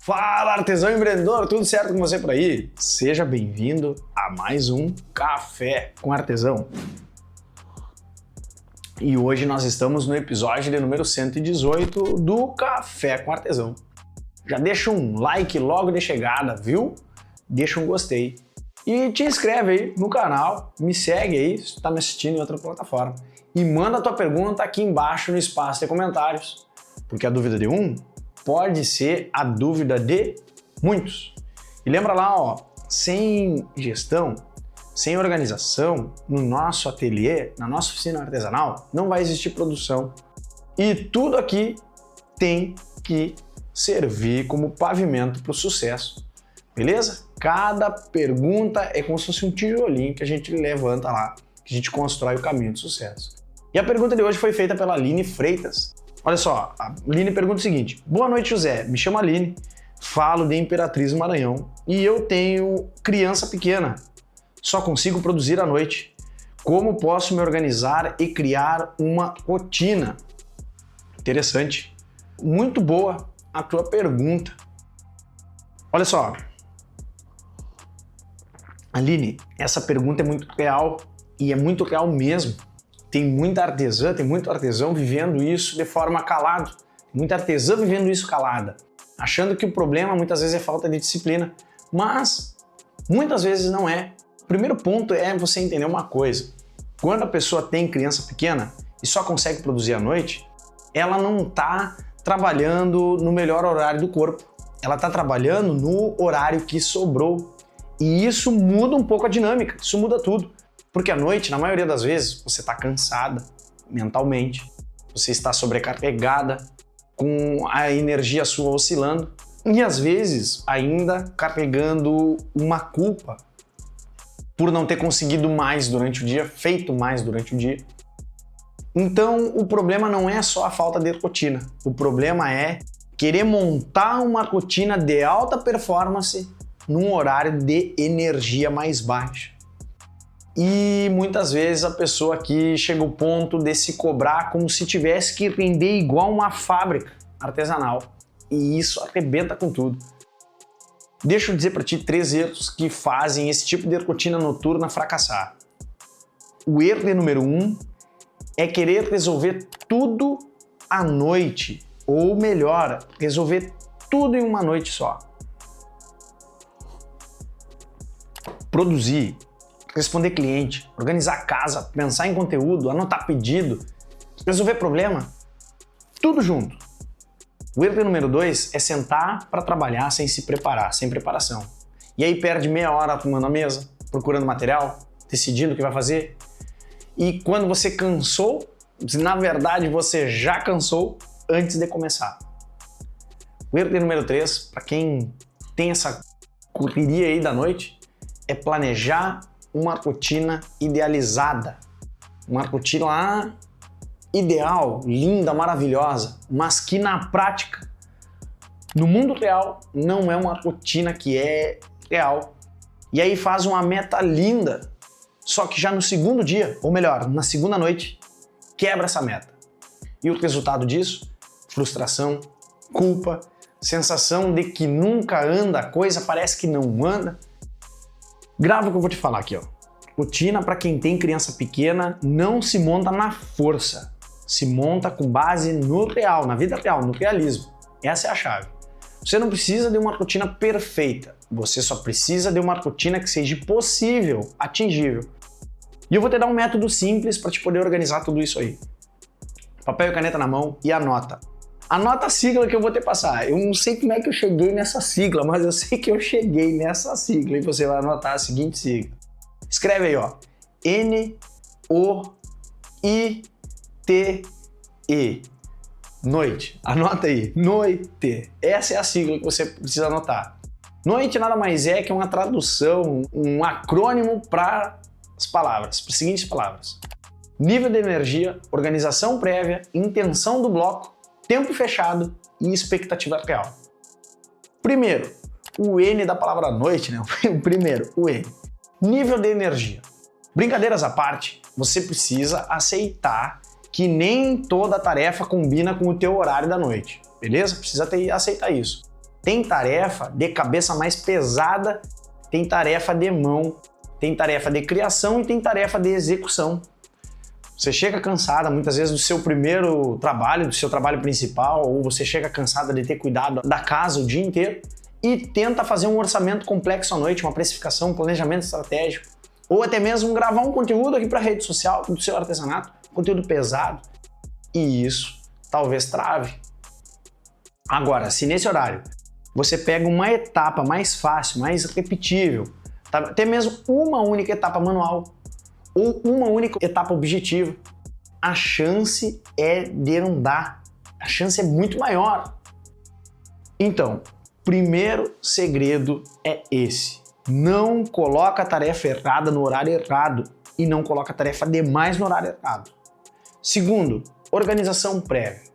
Fala, artesão empreendedor, tudo certo com você por aí? Seja bem-vindo a mais um Café com Artesão. E hoje nós estamos no episódio de número 118 do Café com Artesão. Já deixa um like logo de chegada, viu? Deixa um gostei. E te inscreve aí no canal, me segue aí se tu tá me assistindo em outra plataforma. E manda a tua pergunta aqui embaixo no espaço de comentários. Porque a dúvida de um pode ser a dúvida de muitos. E lembra lá, ó, sem gestão, sem organização, no nosso ateliê, na nossa oficina artesanal, não vai existir produção. E tudo aqui tem que servir como pavimento para o sucesso. Beleza? Cada pergunta é como se fosse um tijolinho que a gente levanta lá, que a gente constrói o caminho do sucesso. E a pergunta de hoje foi feita pela Aline Freitas. Olha só, a Aline pergunta o seguinte: boa noite, José, me chamo Aline, falo de Imperatriz Maranhão e eu tenho criança pequena, só consigo produzir à noite. Como posso me organizar e criar uma rotina? Interessante, muito boa a tua pergunta. Olha só, Aline, essa pergunta é muito real e é muito real mesmo. Tem muita artesã, tem muito artesão vivendo isso de forma calada. Muita artesã vivendo isso calada, achando que o problema muitas vezes é falta de disciplina, mas muitas vezes não é. O primeiro ponto é você entender uma coisa. Quando a pessoa tem criança pequena e só consegue produzir à noite, ela não está trabalhando no melhor horário do corpo. Ela está trabalhando no horário que sobrou. E isso muda um pouco a dinâmica, isso muda tudo. Porque à noite, na maioria das vezes, você está cansada mentalmente, você está sobrecarregada, com a energia sua oscilando e às vezes ainda carregando uma culpa por não ter conseguido mais durante o dia, feito mais durante o dia. Então o problema não é só a falta de rotina, o problema é querer montar uma rotina de alta performance num horário de energia mais baixa. E muitas vezes a pessoa aqui chega ao ponto de se cobrar como se tivesse que render igual uma fábrica artesanal. E isso arrebenta com tudo. Deixa eu dizer para ti 3 erros que fazem esse tipo de rotina noturna fracassar. O erro de número 1 é querer resolver tudo à noite. Ou melhor, resolver tudo em uma noite só. Produzir, responder cliente, organizar a casa, pensar em conteúdo, anotar pedido, resolver problema, tudo junto. O erro número 2 é sentar para trabalhar sem se preparar, sem preparação. E aí perde meia hora arrumando a mesa, procurando material, decidindo o que vai fazer. E quando você cansou, na verdade você já cansou antes de começar. O erro número 3, para quem tem essa correria aí da noite, é planejar uma rotina idealizada, uma rotina ideal, linda, maravilhosa, mas que na prática, no mundo real, não é uma rotina que é real. E aí faz uma meta linda, só que já no segundo dia, ou melhor, na segunda noite, quebra essa meta. E o resultado disso? Frustração, culpa, sensação de que nunca anda, a coisa parece que não anda. Grava o que eu vou te falar aqui, ó. Rotina para quem tem criança pequena não se monta na força, se monta com base no real, na vida real, no realismo. Essa é a chave. Você não precisa de uma rotina perfeita, você só precisa de uma rotina que seja possível, atingível. E eu vou te dar um método simples para te poder organizar tudo isso aí. Papel e caneta na mão e anota. Anota a sigla que eu vou te passar. Eu não sei como é que eu cheguei nessa sigla, mas eu sei que eu cheguei nessa sigla e você vai anotar a seguinte sigla. Escreve aí, ó. N-O-I-T-E. Noite. Anota aí. Noite. Essa é a sigla que você precisa anotar. Noite nada mais é que uma tradução, um acrônimo para as palavras, para as seguintes palavras. Nível de energia, organização prévia, intenção do bloco, tempo fechado e expectativa real. Primeiro, o N da palavra noite, né? O primeiro, o N. Nível de energia. Brincadeiras à parte, você precisa aceitar que nem toda tarefa combina com o teu horário da noite, beleza? Precisa aceitar isso. Tem tarefa de cabeça mais pesada, tem tarefa de mão, tem tarefa de criação e tem tarefa de execução. Você chega cansada muitas vezes do seu primeiro trabalho, do seu trabalho principal, ou você chega cansada de ter cuidado da casa o dia inteiro e tenta fazer um orçamento complexo à noite, uma precificação, um planejamento estratégico, ou até mesmo gravar um conteúdo aqui para a rede social do seu artesanato, conteúdo pesado, e isso talvez trave. Agora, se nesse horário você pega uma etapa mais fácil, mais repetível, tá? Até mesmo uma única etapa manual, ou uma única etapa objetiva, a chance é de andar, a chance é muito maior. Então, primeiro segredo é esse: não coloca a tarefa errada no horário errado e não coloca a tarefa demais no horário errado. Segundo, organização prévia.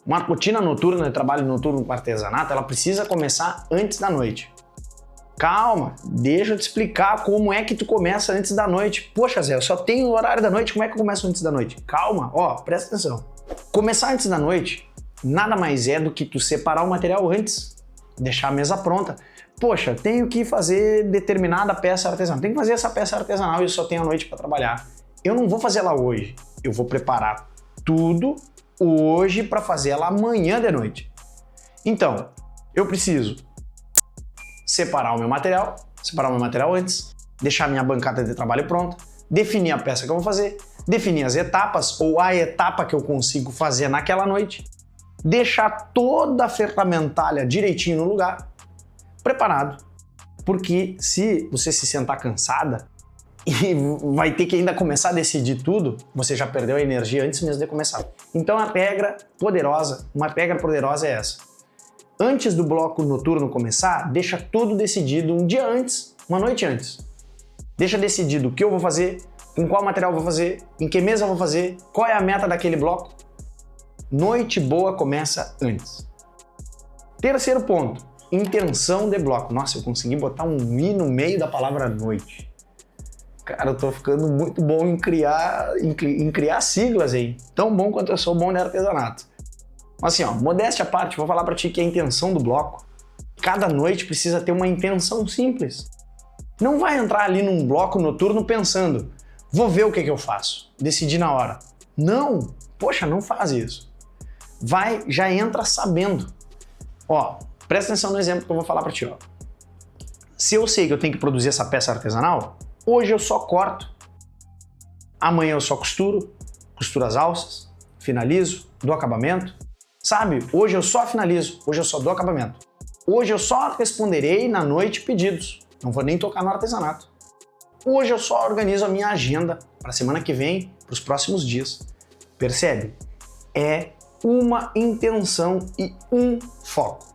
Uma rotina noturna de trabalho noturno com artesanato, ela precisa começar antes da noite. Calma, deixa eu te explicar como é que tu começa antes da noite. Poxa, Zé, eu só tenho o horário da noite, como é que eu começo antes da noite? Calma, ó, presta atenção. Começar antes da noite nada mais é do que tu separar o material antes, deixar a mesa pronta. Poxa, tenho que fazer determinada peça artesanal, tenho que fazer essa peça artesanal e eu só tenho a noite para trabalhar. Eu não vou fazer ela hoje, eu vou preparar tudo hoje para fazer ela amanhã de noite. Então, eu preciso separar o meu material antes, deixar minha bancada de trabalho pronta, definir a peça que eu vou fazer, definir as etapas ou a etapa que eu consigo fazer naquela noite, deixar toda a ferramentalha direitinho no lugar, preparado. Porque se você se sentar cansada e vai ter que ainda começar a decidir tudo, você já perdeu a energia antes mesmo de começar. Então uma regra poderosa é essa. Antes do bloco noturno começar, deixa tudo decidido um dia antes, uma noite antes. Deixa decidido o que eu vou fazer, com qual material eu vou fazer, em que mesa eu vou fazer, qual é a meta daquele bloco. Noite boa começa antes. Terceiro ponto, intenção de bloco. Nossa, eu consegui botar um "i" no meio da palavra noite. Cara, eu tô ficando muito bom em criar siglas aí. Tão bom quanto eu sou bom de artesanato. Mas assim, ó, modéstia à parte, vou falar pra ti que a intenção do bloco, cada noite precisa ter uma intenção simples. Não vai entrar ali num bloco noturno pensando, vou ver o que eu faço, decidir na hora. Não, poxa, não faz isso. Já entra sabendo. Ó, presta atenção no exemplo que eu vou falar pra ti, ó. Se eu sei que eu tenho que produzir essa peça artesanal, hoje eu só corto, amanhã eu só costuro as alças, finalizo, dou acabamento. Sabe, hoje eu só finalizo, hoje eu só dou acabamento. Hoje eu só responderei na noite pedidos, não vou nem tocar no artesanato. Hoje eu só organizo a minha agenda para a semana que vem, para os próximos dias. Percebe? É uma intenção e um foco.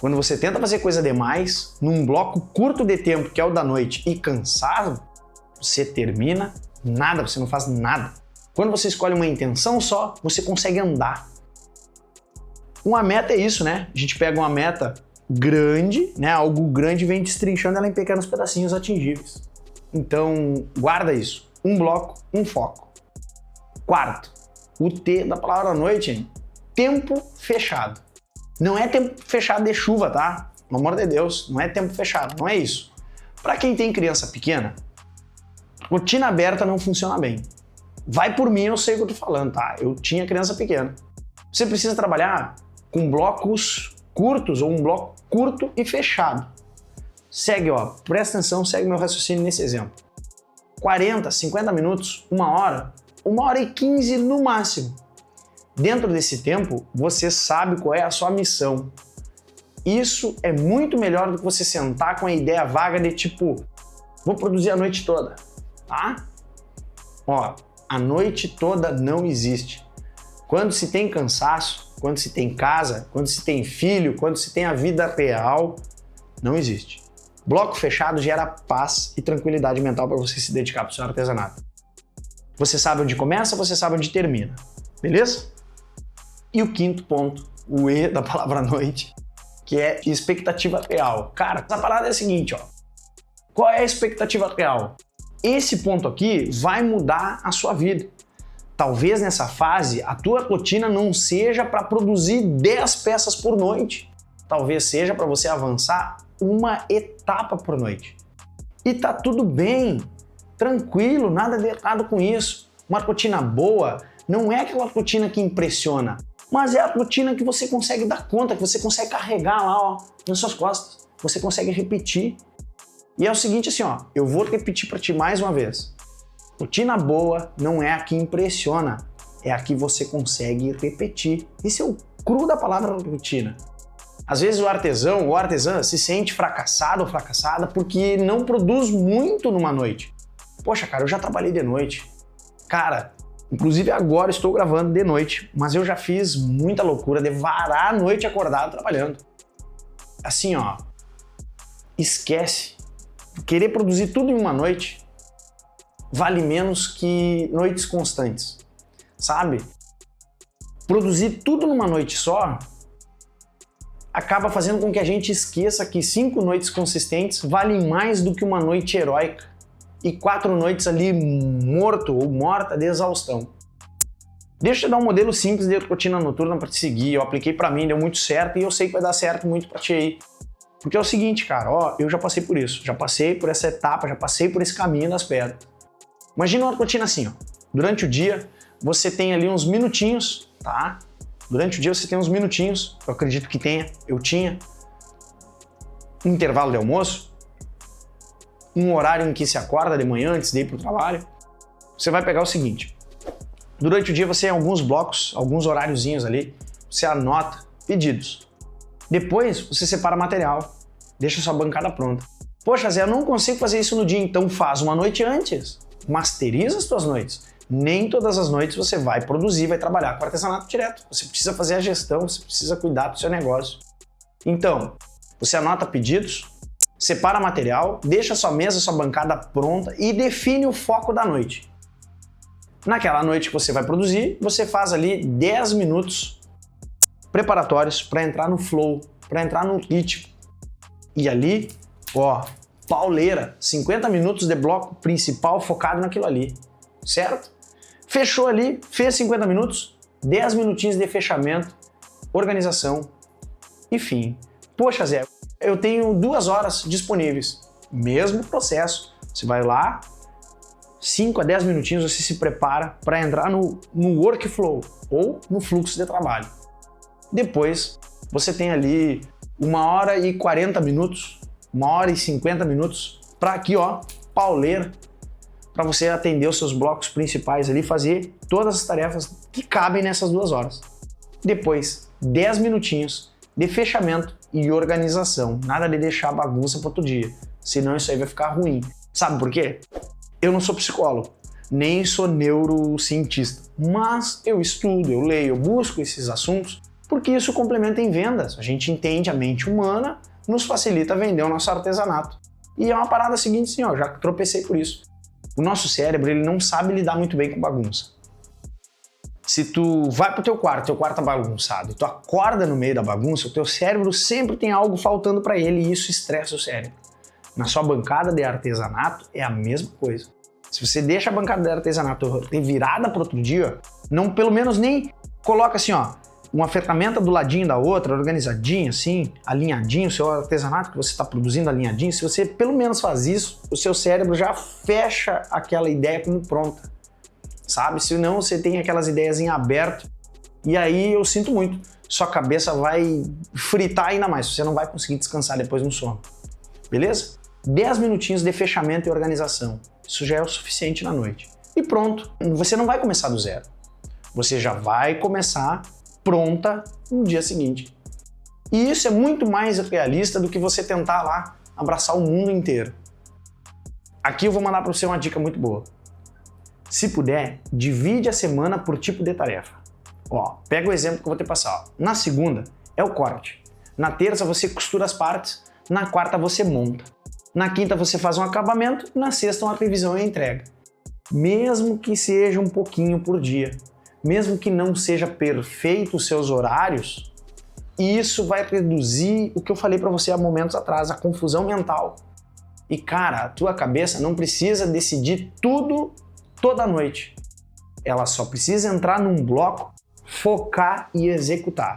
Quando você tenta fazer coisa demais, num bloco curto de tempo, que é o da noite, e cansado, você termina nada, você não faz nada. Quando você escolhe uma intenção só, você consegue andar. Uma meta é isso, né? A gente pega uma meta grande, né? Algo grande, e vem destrinchando ela em pequenos pedacinhos atingíveis. Então, guarda isso. Um bloco, um foco. Quarto, o T da palavra noite, hein? Tempo fechado. Não é tempo fechado de chuva, tá? Pelo amor de Deus, não é tempo fechado, não é isso. Para quem tem criança pequena, rotina aberta não funciona bem. Vai por mim, eu sei o que eu tô falando, tá? Eu tinha criança pequena. Você precisa trabalhar com blocos curtos ou um bloco curto e fechado. Segue, ó, presta atenção, segue meu raciocínio nesse exemplo. 40, 50 minutos, 1 hora e 15 no máximo. Dentro desse tempo, você sabe qual é a sua missão. Isso é muito melhor do que você sentar com a ideia vaga de tipo, vou produzir a noite toda, tá? Ó, a noite toda não existe. Quando se tem cansaço, quando se tem casa, quando se tem filho, quando se tem a vida real, não existe. Bloco fechado gera paz e tranquilidade mental para você se dedicar para o seu artesanato. Você sabe onde começa, você sabe onde termina. Beleza? E o quinto ponto, o E da palavra noite, que é expectativa real. Cara, essa parada é a seguinte, ó. Qual é a expectativa real? Esse ponto aqui vai mudar a sua vida. Talvez nessa fase a tua rotina não seja para produzir 10 peças por noite. talvez seja para você avançar uma etapa por noite. E tá tudo bem, tranquilo, nada de errado com isso. Uma rotina boa não é aquela rotina que impressiona, mas é a rotina que você consegue dar conta, que você consegue carregar lá, ó, nas suas costas. Você consegue repetir. E é o seguinte assim, ó, eu vou repetir para ti mais uma vez. Rotina boa não é a que impressiona, é a que você consegue repetir. Esse é o cru da palavra rotina. Às vezes o artesão ou a artesã se sente fracassado ou fracassada porque não produz muito numa noite. Poxa, cara, eu já trabalhei de noite. Cara, inclusive agora estou gravando de noite, mas eu já fiz muita loucura de varar a noite acordado trabalhando. Assim, ó, esquece. Querer produzir tudo em uma noite vale menos que noites constantes, sabe? Produzir tudo numa noite só acaba fazendo com que a gente esqueça que 5 noites consistentes valem mais do que uma noite heróica e 4 noites ali morto ou morta de exaustão. Deixa eu dar um modelo simples de rotina noturna para te seguir. Eu apliquei para mim, deu muito certo e eu sei que vai dar certo muito para ti aí. Porque é o seguinte, cara, ó, eu já passei por isso, já passei por essa etapa, já passei por esse caminho das pedras. Imagina uma rotina assim, ó. Durante o dia, você tem ali uns minutinhos, tá? Durante o dia você tem uns minutinhos, eu acredito que tenha, eu tinha, um intervalo de almoço, um horário em que se acorda de manhã antes de ir para o trabalho. Você vai pegar o seguinte, durante o dia você tem alguns blocos, alguns horáriozinhos ali, você anota pedidos. Depois você separa material, deixa sua bancada pronta. Poxa, Zé, eu não consigo fazer isso no dia, então faz uma noite antes. Masteriza as tuas noites. Nem todas as noites você vai produzir, vai trabalhar com artesanato direto. Você precisa fazer a gestão, você precisa cuidar do seu negócio. Então, você anota pedidos, separa material, deixa sua mesa, sua bancada pronta e define o foco da noite. Naquela noite que você vai produzir, você faz ali 10 minutos preparatórios para entrar no flow, para entrar no ritmo. E ali, ó, pauleira, 50 minutos de bloco principal focado naquilo ali, certo? Fechou ali, fez 50 minutos, 10 minutinhos de fechamento, organização e fim. Poxa, Zé, eu tenho 2 horas disponíveis. Mesmo processo, você vai lá, 5 a 10 minutinhos você se prepara para entrar no workflow ou no fluxo de trabalho. Depois, você tem ali 1 hora e 40 minutos, 1 hora e 50 minutos para aqui, ó, pauleira, para você atender os seus blocos principais ali, fazer todas as tarefas que cabem nessas 2 horas. Depois, 10 minutinhos de fechamento e organização. Nada de deixar bagunça para outro dia, senão isso aí vai ficar ruim. Sabe por quê? Eu não sou psicólogo, nem sou neurocientista, mas eu estudo, eu leio, eu busco esses assuntos porque isso complementa em vendas. A gente entende a mente humana, nos facilita vender o nosso artesanato. E é uma parada seguinte, assim, ó, já tropecei por isso. O nosso cérebro, ele não sabe lidar muito bem com bagunça. Se tu vai pro teu quarto tá bagunçado, e tu acorda no meio da bagunça, o teu cérebro sempre tem algo faltando para ele e isso estressa o cérebro. Na sua bancada de artesanato é a mesma coisa. Se você deixa a bancada de artesanato virada para outro dia, não, pelo menos nem coloca assim, ó, uma ferramenta do ladinho da outra, organizadinho assim, alinhadinho, o seu artesanato que você está produzindo alinhadinho, se você pelo menos faz isso, o seu cérebro já fecha aquela ideia como pronta, sabe? Senão você tem aquelas ideias em aberto e aí eu sinto muito, sua cabeça vai fritar ainda mais, você não vai conseguir descansar depois no sono, beleza? 10 minutinhos de fechamento e organização, isso já é o suficiente na noite. E pronto, você não vai começar do zero, você já vai começar pronta no dia seguinte. E isso é muito mais realista do que você tentar lá abraçar o mundo inteiro. Aqui eu vou mandar para você uma dica muito boa. Se puder, divide a semana por tipo de tarefa. Ó, pega o exemplo que eu vou te passar. Ó. Na segunda é o corte. Na terça você costura as partes. Na quarta você monta. Na quinta você faz um acabamento. Na sexta uma revisão e entrega. Mesmo que seja um pouquinho por dia. Mesmo que não seja perfeito os seus horários, isso vai reduzir o que eu falei para você há momentos atrás, a confusão mental. E cara, a tua cabeça não precisa decidir tudo toda noite. Ela só precisa entrar num bloco, focar e executar.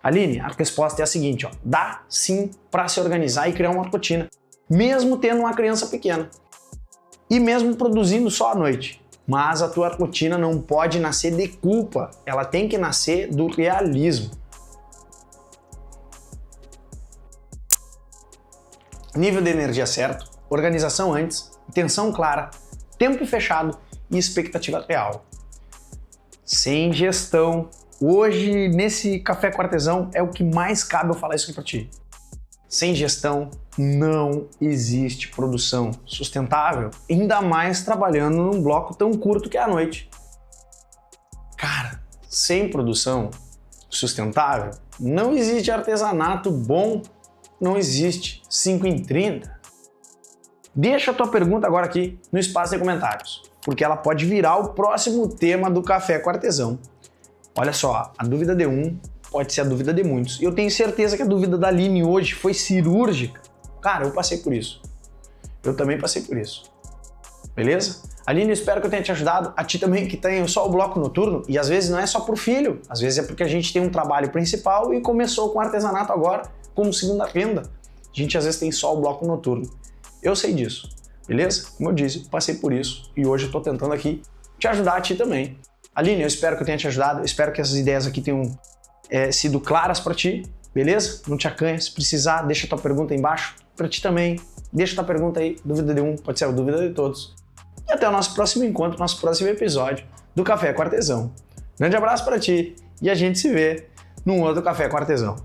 Aline, a resposta é a seguinte, ó, dá sim para se organizar e criar uma rotina, mesmo tendo uma criança pequena e mesmo produzindo só à noite. Mas a tua rotina não pode nascer de culpa, ela tem que nascer do realismo. Nível de energia certo, organização antes, intenção clara, tempo fechado e expectativa real. Sem gestão. Hoje, nesse Café com Artesão, é o que mais cabe eu falar isso aqui pra ti. Sem gestão, não existe produção sustentável, ainda mais trabalhando num bloco tão curto que é a noite. Cara, sem produção sustentável, não existe artesanato bom, não existe 5 em 30. Deixa a tua pergunta agora aqui no espaço de comentários, porque ela pode virar o próximo tema do Café com Artesão. Olha só, a dúvida de um pode ser a dúvida de muitos. E eu tenho certeza que a dúvida da Aline hoje foi cirúrgica. Cara, eu passei por isso. Eu também passei por isso. Beleza? Aline, espero que eu tenha te ajudado. A ti também que tem só o bloco noturno. E às vezes não é só pro filho. Às vezes é porque a gente tem um trabalho principal e começou com artesanato agora como segunda renda. A gente às vezes tem só o bloco noturno. Eu sei disso. Beleza? Como eu disse, passei por isso. E hoje eu tô tentando aqui te ajudar a ti também. Aline, eu espero que eu tenha te ajudado. Eu espero que essas ideias aqui tenham sido claras para ti, beleza? Não te acanha, se precisar, deixa tua pergunta aí embaixo, para ti também, deixa tua pergunta aí, dúvida de um, pode ser a dúvida de todos. E até o nosso próximo encontro, nosso próximo episódio do Café com Artesão. Grande abraço para ti e a gente se vê num outro Café com Artesão.